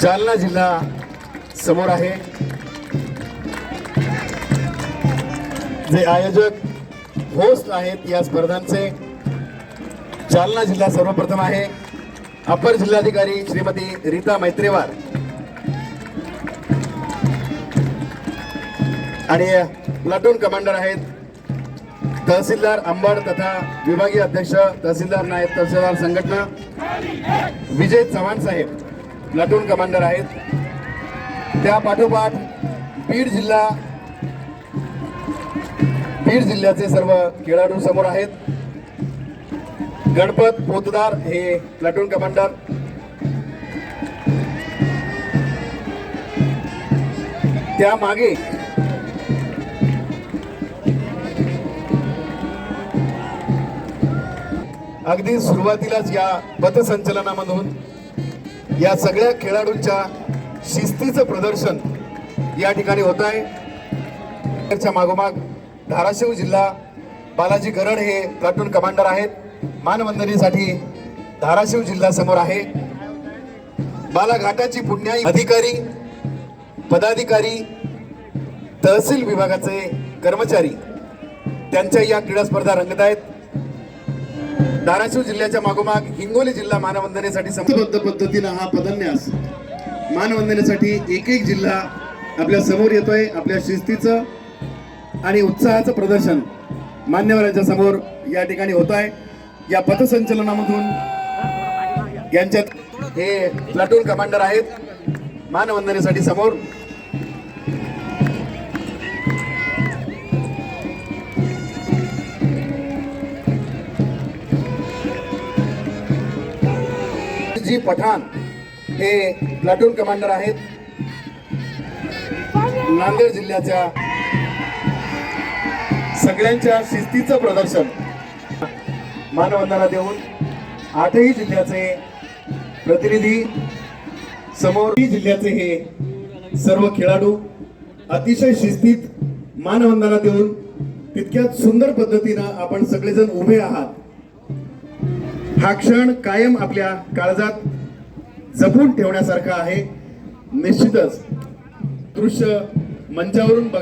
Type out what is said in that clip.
जालना जिल्हा समोर आहे। जे आयोजक होस्ट आहेत या स्पर्धांचे जालना जिल्हा सर्वप्रथम आहे। अपर जिल्हाधिकारी श्रीमती रीता मैत्रेवार आणि प्लाटून कमांडर आहेत तहसीलदार अंबड तथा विभागीय अध्यक्ष तहसीलदार नायब तहसीलदार संघटना विजय चव्हाण साहेब प्लाटून कमांडर आहेत। त्या पाठोपाठ बीड जिल्ह्याचे सर्व खेळाडू समोर आहेत। गणपत पोतदार हे प्लाटून कमांडर, त्या मागे अगदी सुरुवातीलाच या पथसंचलनामधून या सगळ्या खेळाडूंच्या शिस्तीचं प्रदर्शन या ठिकाणी होत आहे। त्याच्या मागोमाग धाराशिव जिल्हा बालाजी गरड हे प्लाटून कमांडर आहेत। मानवंदनेसाठी धाराशिव जिल्हा समोर आहे। बालाघाटाची पुण्याई अधिकारी पदाधिकारी तहसील विभागाचे कर्मचारी त्यांच्या या क्रीडा स्पर्धा रंगत आहेत। धाराशिव जिल्ह्याच्या मागोमाग हिंगोली जिल्हा मानवंदनेसाठी संबद्ध पद्धतीने हा पदन्यास मानवंदनेसाठी एक एक जिल्हा आपल्या समोर येतोय। आपल्या शिस्तीचं आणि उत्साहाचं प्रदर्शन मान्यवरांच्या समोर या ठिकाणी होत आहे। या पथसंचलनामधून यांच्यात हे प्लाटून कमांडर आहेत मानवंदनेसाठी समोर। जी पठाण हे प्लाटून कमांडर आहेत। नांदेड जिल्ह्याच्या सगळ्यांच्या शिस्तीचं प्रदर्शन मानवंदना देऊन आठही जिल्ह्याचे प्रतिनिधी समोर जिल्ह्याचे हे सर्व खेळाडू अतिशय शिस्तीत मानवंदना देऊन तितक्याच सुंदर पद्धतीनं आपण सगळेजण उभे आहात। हा क्षण कायम आपल्या काळजात जपून ठेवण्यासारखा आहे। निश्चितच दृश्य मंचावरून बघायला